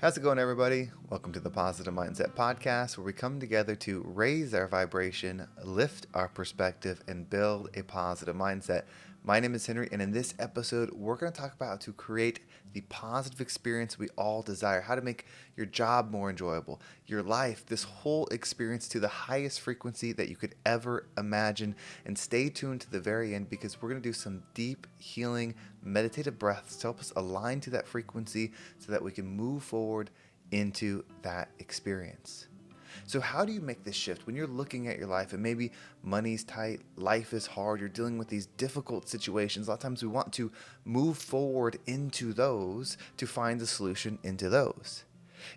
How's it going, everybody? Welcome to the Positive Mindset Podcast, where we come together to raise our vibration, lift our perspective, and build a positive mindset. My name is Henry, and in this episode, we're going to talk about how to create the positive experience we all desire, how to make your job more enjoyable, your life, this whole experience to the highest frequency that you could ever imagine. And stay tuned to the very end, because we're going to do some deep healing meditative breaths to help us align to that frequency so that we can move forward into that experience. So how do you make this shift when you're looking at your life and maybe money's tight, life is hard, you're dealing with these difficult situations? A lot of times we want to move forward into those to find the solution into those.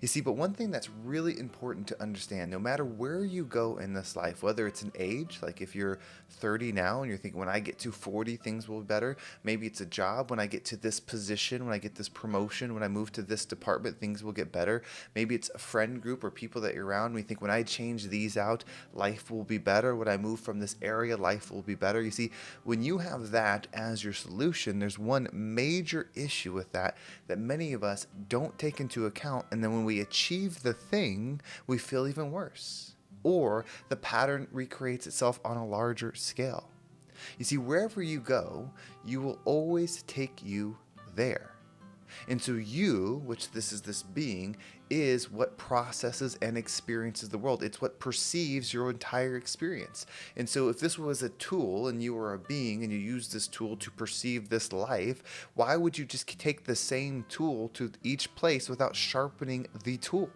You see, but one thing that's really important to understand, no matter where you go in this life, whether it's an age, like if you're 30 now and you're thinking, when I get to 40, things will be better. Maybe it's a job. When I get to this position, when I get this promotion, when I move to this department, things will get better. Maybe it's a friend group or people that you're around. We think, when I change these out, life will be better. When I move from this area, life will be better. You see, when you have that as your solution, there's one major issue with that many of us don't take into account. And then when we achieve the thing, we feel even worse, or the pattern recreates itself on a larger scale. You see, wherever you go, you will always take you there. And so you, which this being, is what processes and experiences the world. It's what perceives your entire experience. And so if this was a tool and you were a being and you use this tool to perceive this life, why would you just take the same tool to each place without sharpening the tool?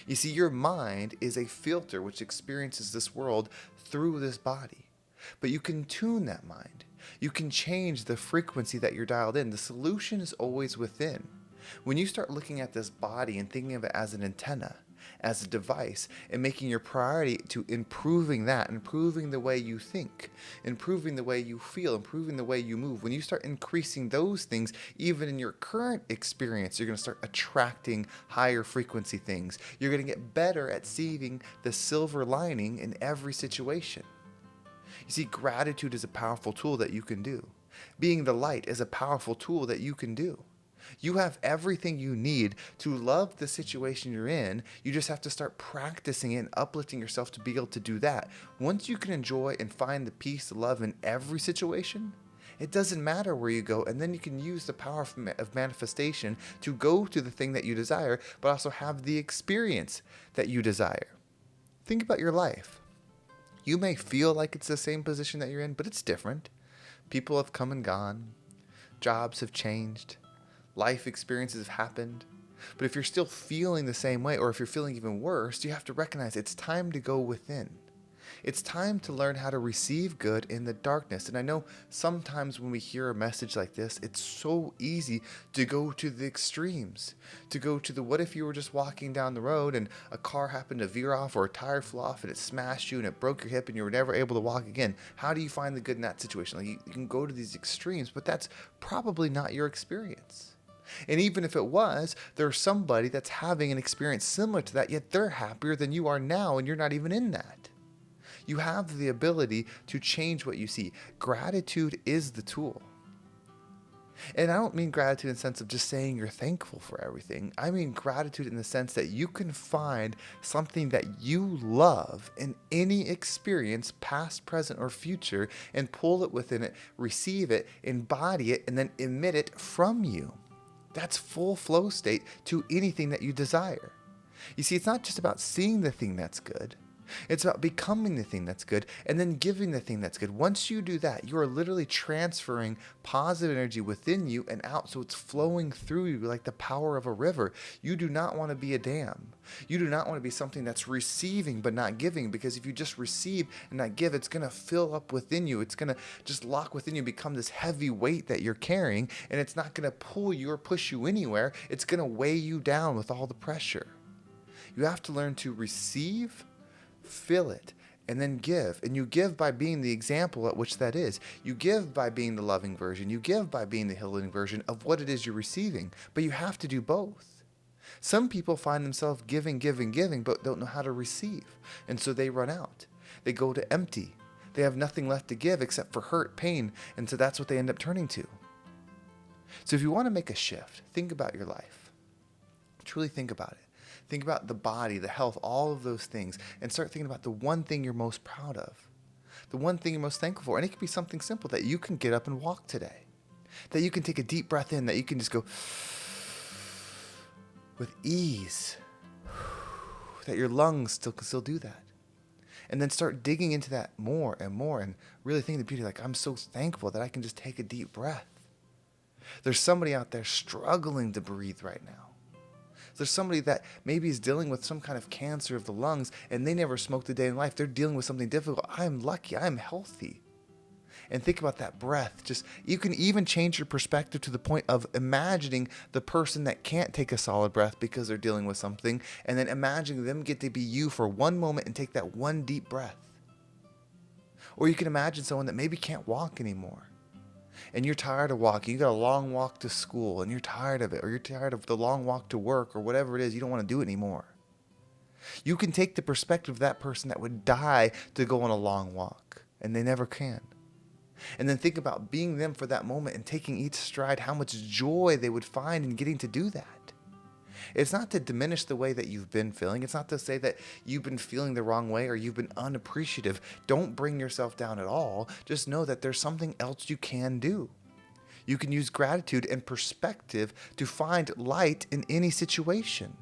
You see, your mind is a filter which experiences this world through this body. But you can tune that mind. You can change the frequency that you're dialed in. The solution is always within. When you start looking at this body and thinking of it as an antenna, as a device, and making your priority to improving that, improving the way you think, improving the way you feel, improving the way you move, when you start increasing those things, even in your current experience, you're going to start attracting higher frequency things. You're going to get better at seeing the silver lining in every situation. You see, gratitude is a powerful tool that you can do. Being the light is a powerful tool that you can do. You have everything you need to love the situation you're in. You just have to start practicing it and uplifting yourself to be able to do that. Once you can enjoy and find the peace, the love in every situation, it doesn't matter where you go. And then you can use the power of manifestation to go to the thing that you desire, but also have the experience that you desire. Think about your life. You may feel like it's the same position that you're in, but it's different. People have come and gone. Jobs have changed. Life experiences have happened. But if you're still feeling the same way, or if you're feeling even worse, you have to recognize it's time to go within. It's time to learn how to receive good in the darkness. And I know sometimes when we hear a message like this, it's so easy to go to the extremes, to go to the, what if you were just walking down the road and a car happened to veer off, or a tire flew off and it smashed you and it broke your hip and you were never able to walk again? How do you find the good in that situation? Like, you can go to these extremes, but that's probably not your experience. And even if it was, there's somebody that's having an experience similar to that, yet they're happier than you are now, and you're not even in that. You have the ability to change what you see. Gratitude is the tool. And I don't mean gratitude in the sense of just saying you're thankful for everything. I mean gratitude in the sense that you can find something that you love in any experience, past, present, or future, and pull it within it, receive it, embody it, and then emit it from you. That's full flow state to anything that you desire. You see, it's not just about seeing the thing that's good. It's about becoming the thing that's good and then giving the thing that's good. Once you do that, you are literally transferring positive energy within you and out, so it's flowing through you like the power of a river. You do not want to be a dam. You do not want to be something that's receiving but not giving, because if you just receive and not give, it's going to fill up within you. It's going to just lock within you, become this heavy weight that you're carrying, and it's not going to pull you or push you anywhere. It's going to weigh you down with all the pressure. You have to learn to receive, feel it, and then give. And you give by being the example at which that is. You give by being the loving version. You give by being the healing version of what it is you're receiving. But you have to do both. Some people find themselves giving, but don't know how to receive. And so they run out. They go to empty. They have nothing left to give except for hurt, pain. And so that's what they end up turning to. So if you want to make a shift, think about your life. Truly think about it. Think about the body, the health, all of those things, and start thinking about the one thing you're most proud of, the one thing you're most thankful for. And it could be something simple, that you can get up and walk today, that you can take a deep breath in, that you can just go with ease, that your lungs can still do that. And then start digging into that more and more and really thinking the beauty, like, I'm so thankful that I can just take a deep breath. There's somebody out there struggling to breathe right now. There's somebody that maybe is dealing with some kind of cancer of the lungs and they never smoked a day in life. They're dealing with something difficult. I'm lucky. I'm healthy. And think about that breath. You can even change your perspective to the point of imagining the person that can't take a solid breath because they're dealing with something, and then imagining them get to be you for one moment and take that one deep breath. Or you can imagine someone that maybe can't walk anymore, and you're tired of walking. You got a long walk to school and you're tired of it, or you're tired of the long walk to work, or whatever it is, you don't want to do it anymore. You can take the perspective of that person that would die to go on a long walk, and they never can. And then think about being them for that moment and taking each stride, how much joy they would find in getting to do that. It's not to diminish the way that you've been feeling. It's not to say that you've been feeling the wrong way or you've been unappreciative. Don't bring yourself down at all. Just know that there's something else you can do. You can use gratitude and perspective to find light in any situation.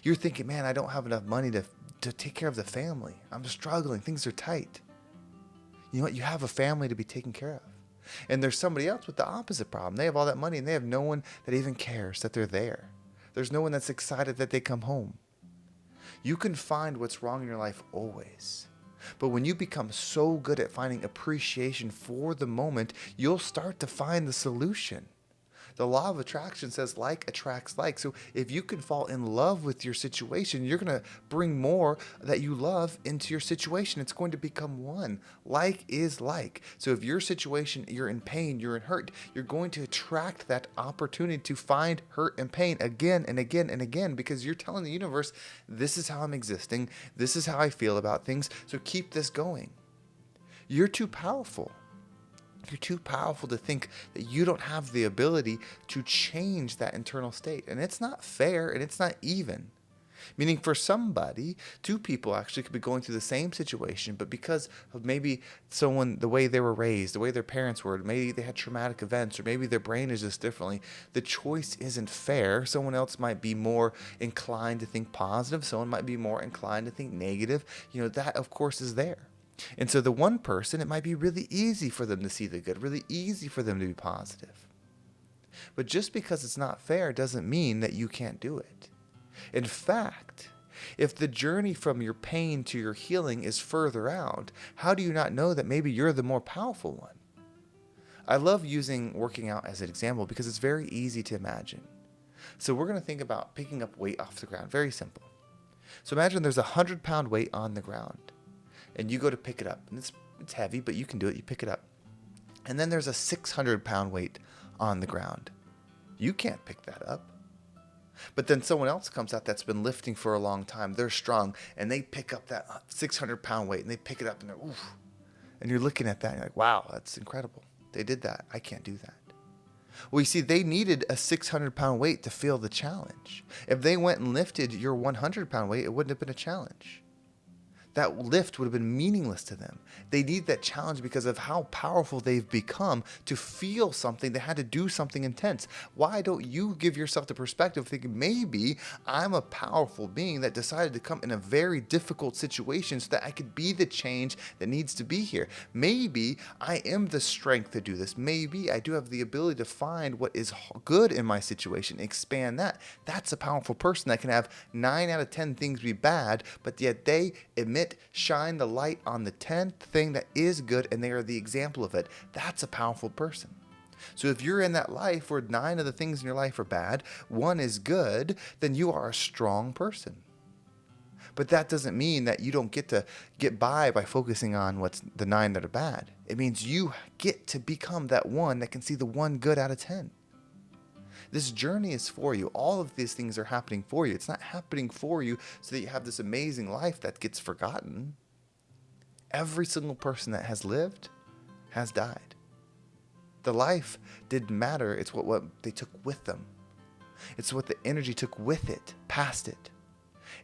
You're thinking, man, I don't have enough money to take care of the family. I'm struggling. Things are tight. You know what? You have a family to be taken care of. And there's somebody else with the opposite problem. They have all that money and they have no one that even cares that they're there. There's no one that's excited that they come home. You can find what's wrong in your life always. But when you become so good at finding appreciation for the moment, you'll start to find the solution. The law of attraction says like attracts like. So if you can fall in love with your situation, you're going to bring more that you love into your situation. It's going to become one. Like is like. So if your situation, you're in pain, you're in hurt, you're going to attract that opportunity to find hurt and pain again and again and again, because you're telling the universe, this is how I'm existing. This is how I feel about things. So keep this going. You're too powerful. You're too powerful to think that you don't have the ability to change that internal state. And it's not fair and it's not even. Meaning for somebody, two people actually could be going through the same situation, but because of maybe someone, the way they were raised, the way their parents were, maybe they had traumatic events, or maybe their brain is just differently, the choice isn't fair. Someone else might be more inclined to think positive. Someone might be more inclined to think negative. You know, that of course is there. And so the one person, it might be really easy for them to see the good, really easy for them to be positive. But just because it's not fair doesn't mean that you can't do it. In fact, if the journey from your pain to your healing is further out, how do you not know that maybe you're the more powerful one? I love using working out as an example because it's very easy to imagine. So we're going to think about picking up weight off the ground. Very simple. So imagine there's a 100-pound weight on the ground. And you go to pick it up. And it's heavy, but you can do it. You pick it up. And then there's a 600-pound weight on the ground. You can't pick that up. But then someone else comes out that's been lifting for a long time. They're strong. And they pick up that 600-pound weight. And they pick it up. And they're, oof. And you're looking at that. And you're like, wow, that's incredible. They did that. I can't do that. Well, you see, they needed a 600-pound weight to feel the challenge. If they went and lifted your 100-pound weight, it wouldn't have been a challenge. That lift would have been meaningless to them. They need that challenge because of how powerful they've become to feel something. They had to do something intense. Why don't you give yourself the perspective of thinking, maybe I'm a powerful being that decided to come in a very difficult situation so that I could be the change that needs to be here. Maybe I am the strength to do this. Maybe I do have the ability to find what is good in my situation, expand that. That's a powerful person that can have 9 out of 10 things be bad, but yet they shine the light on the 10th thing that is good, and they are the example of it. That's a powerful person. So if you're in that life where 9 of the things in your life are bad, 1 is good, then you are a strong person. But that doesn't mean that you don't get to get by focusing on what's the 9 that are bad. It means you get to become that 1 that can see the 1 good out of 10. This journey is for you. All of these things are happening for you. It's not happening for you so that you have this amazing life that gets forgotten. Every single person that has lived has died. The life didn't matter. It's what they took with them. It's what the energy took with it, past it.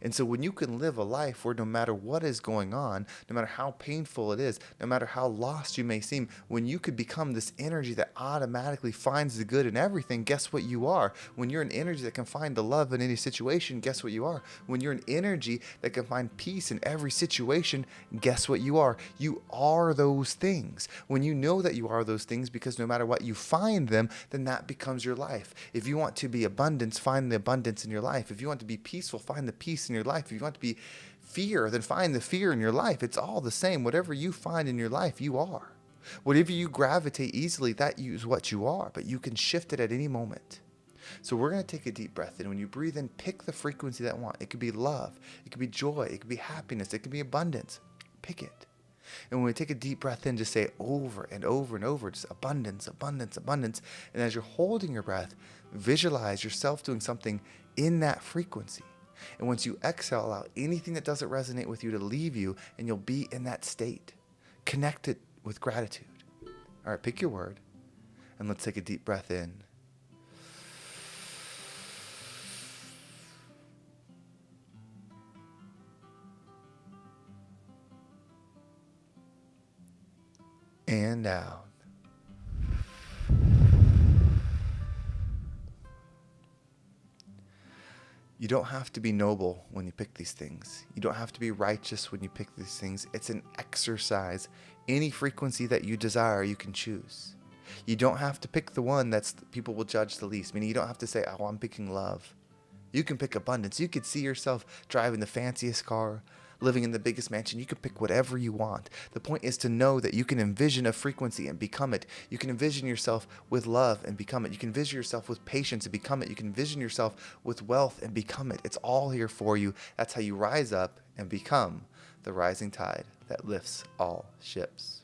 And so when you can live a life where no matter what is going on, no matter how painful it is, no matter how lost you may seem, when you could become this energy that automatically finds the good in everything, guess what you are? When you're an energy that can find the love in any situation, guess what you are? When you're an energy that can find peace in every situation, guess what you are? You are those things. When you know that you are those things, because no matter what you find them, then that becomes your life. If you want to be abundance, find the abundance in your life. If you want to be peaceful, find the peace in your life. If you want to be fear, then find the fear in your life. It's all the same. Whatever you find in your life, you are. Whatever you gravitate easily, that is what you are, but you can shift it at any moment. So we're going to take a deep breath in. When you breathe in, pick the frequency that you want. It could be love, it could be joy, it could be happiness, it could be abundance. Pick it. And when we take a deep breath in, just say over and over and over, just abundance, abundance, abundance. And as you're holding your breath, visualize yourself doing something in that frequency. And once you exhale, allow anything that doesn't resonate with you to leave you, and you'll be in that state. Connect it with gratitude. All right, pick your word, and let's take a deep breath in. And out. You don't have to be noble when you pick these things. You don't have to be righteous when you pick these things. It's an exercise. Any frequency that you desire, you can choose. You don't have to pick the one that's people will judge the least. Meaning you don't have to say, oh, I'm picking love. You can pick abundance. You could see yourself driving the fanciest car, living in the biggest mansion. You can pick whatever you want. The point is to know that you can envision a frequency and become it. You can envision yourself with love and become it. You can envision yourself with patience and become it. You can envision yourself with wealth and become it. It's all here for you. That's how you rise up and become the rising tide that lifts all ships.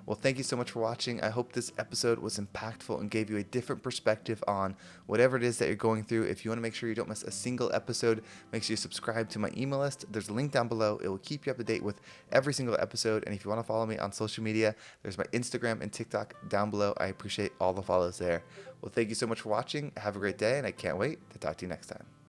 Well, thank you so much for watching. I hope this episode was impactful and gave you a different perspective on whatever it is that you're going through. If you want to make sure you don't miss a single episode, make sure you subscribe to my email list. There's a link down below. It will keep you up to date with every single episode. And if you want to follow me on social media, there's my Instagram and TikTok down below. I appreciate all the follows there. Well, thank you so much for watching. Have a great day, and I can't wait to talk to you next time.